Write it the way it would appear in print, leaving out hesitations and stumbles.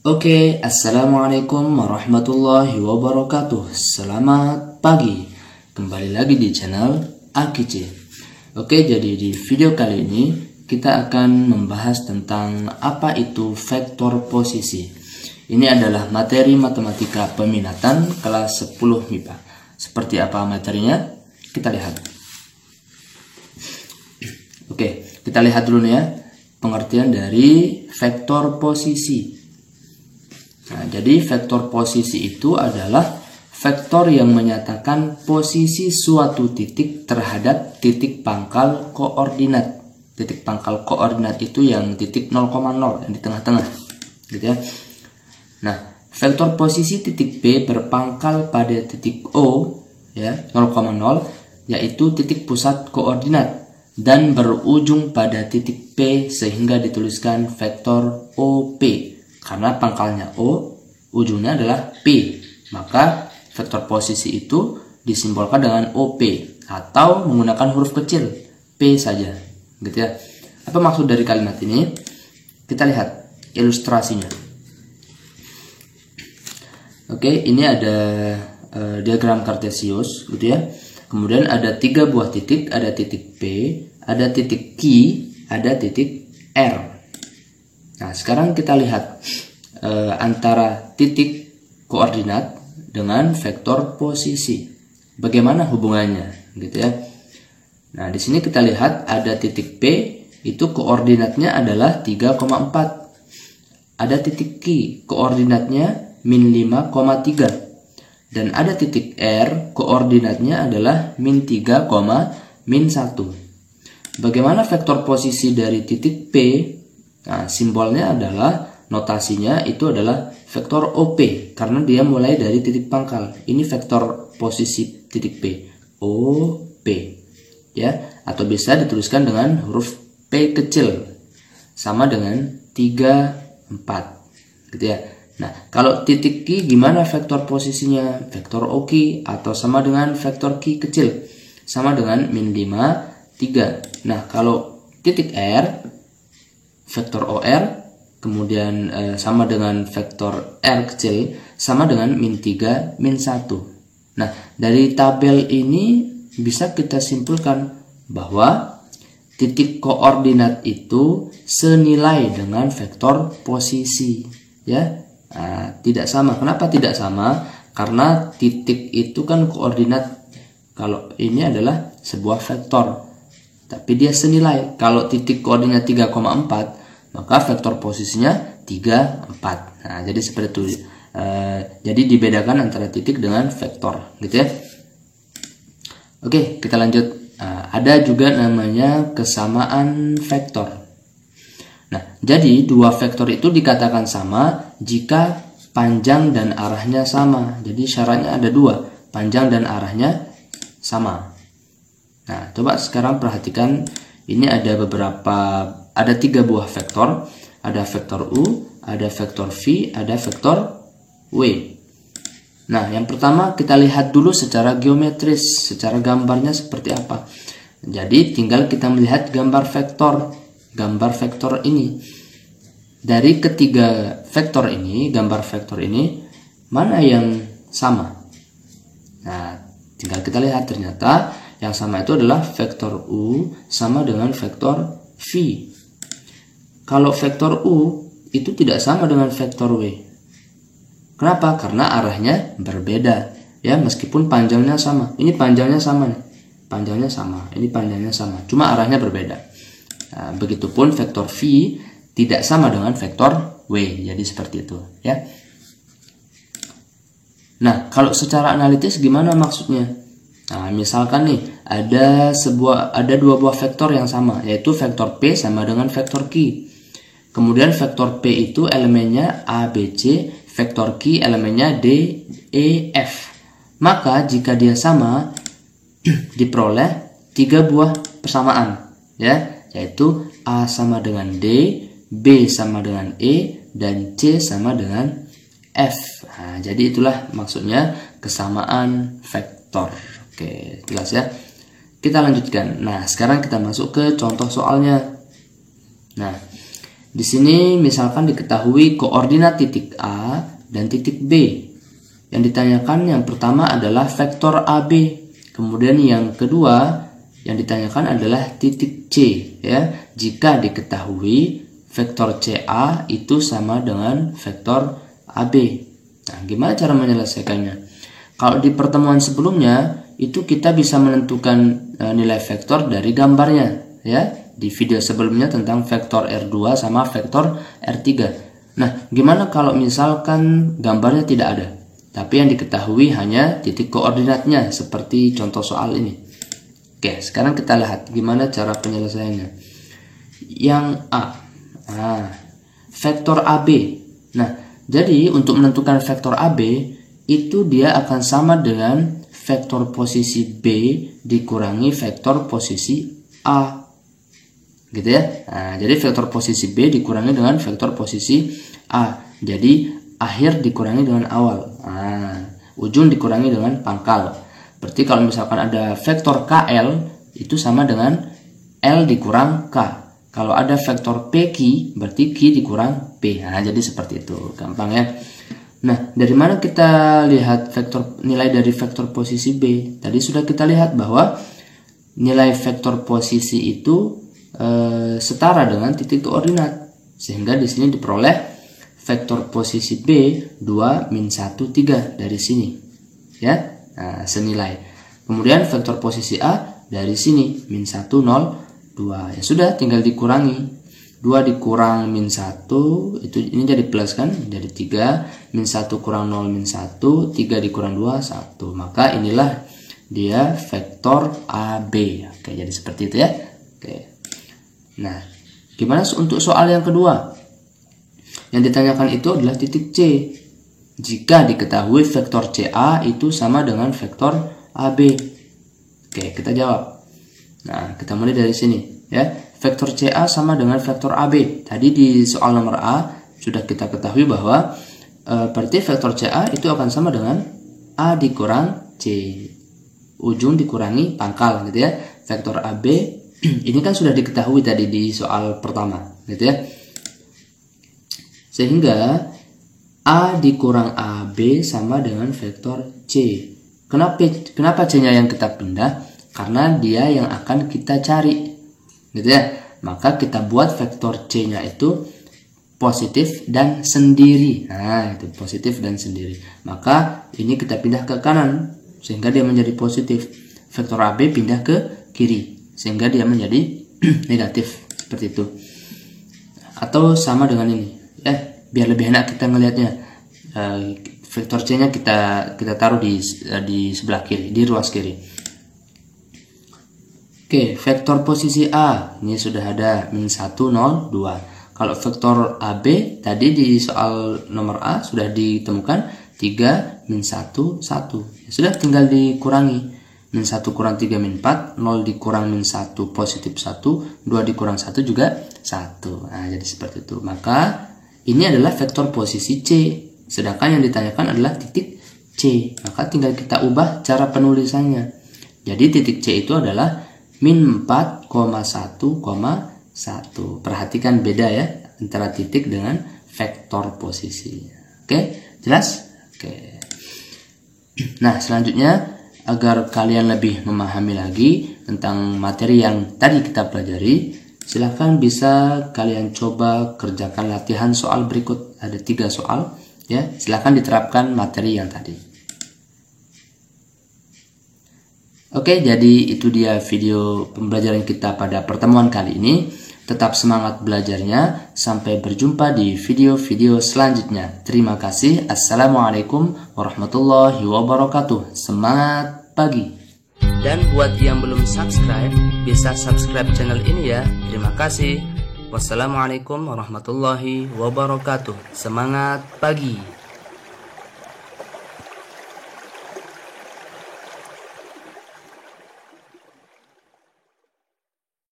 Assalamualaikum warahmatullahi wabarakatuh. Selamat pagi. Kembali lagi di channel Akice. Jadi di video kali ini kita akan membahas tentang apa itu vektor posisi. Ini adalah materi matematika peminatan kelas 10 MIPA. Seperti apa materinya? Kita lihat. Kita lihat dulu nih ya, pengertian dari vektor posisi. Nah, jadi vektor posisi itu adalah vektor yang menyatakan posisi suatu titik terhadap titik pangkal koordinat. Titik pangkal koordinat itu yang titik 0,0 yang di tengah-tengah, gitu ya. Nah, vektor posisi titik P berpangkal pada titik O ya, 0,0, yaitu titik pusat koordinat dan berujung pada titik P sehingga dituliskan vektor OP. Karena pangkalnya O, ujungnya adalah P, maka vektor posisi itu disimbolkan dengan OP atau menggunakan huruf kecil P saja, gitu ya. Apa maksud dari kalimat ini? Kita lihat ilustrasinya. Ini ada diagram kartesius, gitu ya. Kemudian ada 3 buah titik, ada titik P, ada titik Q, ada titik R. Nah, sekarang kita lihat antara titik koordinat dengan vektor posisi. Bagaimana hubungannya, gitu ya. Nah, di sini kita lihat ada titik P, itu koordinatnya adalah 3,4. Ada titik Q, koordinatnya min 5,3. Dan ada titik R, koordinatnya adalah min 3, min 1. Bagaimana vektor posisi dari titik P? Nah, simbolnya adalah, notasinya itu adalah vektor OP karena dia mulai dari titik pangkal. Ini vektor posisi titik P, OP ya, atau bisa dituliskan dengan huruf P kecil sama dengan 3, 4, gitu ya. Nah, kalau titik Q gimana vektor posisinya? Vektor OK atau sama dengan vektor Q kecil sama dengan min 5, 3. Nah, kalau titik R, vektor OR, kemudian sama dengan vektor R kecil, sama dengan min 3, min 1. Nah, dari tabel ini bisa kita simpulkan bahwa titik koordinat itu senilai dengan vektor posisi. Ya, tidak sama. Kenapa tidak sama? Karena titik itu kan koordinat. Kalau ini adalah sebuah vektor, tapi dia senilai. Kalau titik koordinat 3,4, maka vektor posisinya 3, 4. Nah, jadi seperti itu. Jadi dibedakan antara titik dengan vektor, gitu ya. Kita lanjut. Ada juga namanya kesamaan vektor. Nah, jadi dua vektor itu dikatakan sama jika panjang dan arahnya sama. Jadi syaratnya ada 2, panjang dan arahnya sama. Nah, coba sekarang perhatikan, ini ada 3 buah vektor, ada vektor U, ada vektor V, ada vektor W. Nah, yang pertama kita lihat dulu secara geometris, secara gambarnya seperti apa. Jadi tinggal kita melihat gambar vektor ini. Dari ketiga vektor ini, gambar vektor ini, mana yang sama? Nah, tinggal kita lihat, ternyata yang sama itu adalah vektor U sama dengan vektor V. Kalau vektor U itu tidak sama dengan vektor W. Kenapa? Karena arahnya berbeda. Ya, meskipun panjangnya sama. Ini panjangnya sama nih. Panjangnya sama. Ini panjangnya sama. Cuma arahnya berbeda. Nah, begitupun vektor V tidak sama dengan vektor W. Jadi seperti itu, ya. Nah, kalau secara analitis gimana maksudnya? Nah, misalkan nih ada 2 buah vektor yang sama, yaitu vektor P sama dengan vektor Q. Kemudian vektor P itu elemennya A, B, C, vektor Q elemennya D, E, F. Maka jika dia sama, diperoleh 3 buah persamaan, ya, yaitu A sama dengan D, B sama dengan E, dan C sama dengan F. Nah, jadi itulah maksudnya kesamaan vektor. Jelas ya. Kita lanjutkan. Nah, sekarang kita masuk ke contoh soalnya. Nah, Di sini misalkan diketahui koordinat titik A dan titik B. Yang ditanyakan yang pertama adalah vektor AB. Kemudian yang kedua yang ditanyakan adalah titik C, ya. Jika diketahui vektor CA itu sama dengan vektor AB. Nah, gimana cara menyelesaikannya? Kalau di pertemuan sebelumnya itu kita bisa menentukan nilai vektor dari gambarnya, ya. Di video sebelumnya tentang vektor R2 sama vektor R3. Nah, gimana kalau misalkan gambarnya tidak ada, tapi yang diketahui hanya titik koordinatnya seperti contoh soal ini. Oke, sekarang kita lihat gimana cara penyelesaiannya. Yang A, vektor AB. Nah, jadi untuk menentukan vektor AB itu dia akan sama dengan vektor posisi B dikurangi vektor posisi A. Gitu ya. Nah, jadi vektor posisi B dikurangi dengan vektor posisi A. Jadi akhir dikurangi dengan awal. Nah, ujung dikurangi dengan pangkal. Berarti kalau misalkan ada vektor KL itu sama dengan L dikurang K. Kalau ada vektor PQ berarti Q dikurang P. Nah, jadi seperti itu. Gampang ya. Nah, dari mana kita lihat nilai dari vektor posisi B? Tadi sudah kita lihat bahwa nilai vektor posisi itu setara dengan titik koordinat, sehingga di sini diperoleh vektor posisi B 2 min 1 3 dari sini, ya. Nah, senilai. Kemudian vektor posisi A dari sini min 1 0 2. Ya sudah, tinggal dikurangi. 2 dikurang min 1 itu ini jadi plus kan, jadi 3, min 1 kurang 0 min 1, 3 dikurang 2 1. Maka inilah dia vektor AB. Oke, jadi seperti itu ya. Oke. Nah, gimana untuk soal yang kedua? Yang ditanyakan itu adalah titik C. Jika diketahui vektor CA itu sama dengan vektor AB. Oke, kita jawab. Nah, kita mulai dari sini ya. Vektor CA sama dengan vektor AB. Tadi di soal nomor A sudah kita ketahui bahwa berarti vektor CA itu akan sama dengan A dikurang C. Ujung dikurangi pangkal gitu ya. Vektor AB ini kan sudah diketahui tadi di soal pertama, gitu ya. Sehingga A dikurang AB sama dengan vektor C. Kenapa C-nya yang kita pindah? Karena dia yang akan kita cari, gitu ya. Maka kita buat vektor C-nya itu positif dan sendiri. Nah, itu positif dan sendiri. Maka ini kita pindah ke kanan sehingga dia menjadi positif. Vektor AB pindah ke kiri sehingga dia menjadi negatif, seperti itu. Atau sama dengan ini, ya, biar lebih enak kita melihatnya. Vektor C-nya kita taruh di sebelah kiri, di ruas kiri. Oke, vektor posisi A ini sudah ada min 1 0 2. Kalau vektor AB tadi di soal nomor A sudah ditemukan 3 min 1 1. Ya, sudah tinggal dikurangi. Min 1 kurang 3 min 4, 0 dikurang min 1 positif 1, 2 dikurang 1 juga 1. Nah, jadi seperti itu. Maka ini adalah vektor posisi C. Sedangkan yang ditanyakan adalah titik C. Maka tinggal kita ubah cara penulisannya. Jadi titik C itu adalah min 4,1,1. Perhatikan beda ya antara titik dengan vektor posisi. Oke, jelas? Oke. Nah, selanjutnya agar kalian lebih memahami lagi tentang materi yang tadi kita pelajari, silahkan bisa kalian coba kerjakan latihan soal berikut. Ada 3 soal, ya. Silahkan diterapkan materi yang tadi. Oke, jadi itu dia video pembelajaran kita pada pertemuan kali ini. Tetap semangat belajarnya. Sampai berjumpa di video-video selanjutnya. Terima kasih. Assalamualaikum warahmatullahi wabarakatuh. Semangat pagi. Dan buat yang belum subscribe, bisa subscribe channel ini ya. Terima kasih. Wassalamualaikum warahmatullahi wabarakatuh. Semangat pagi.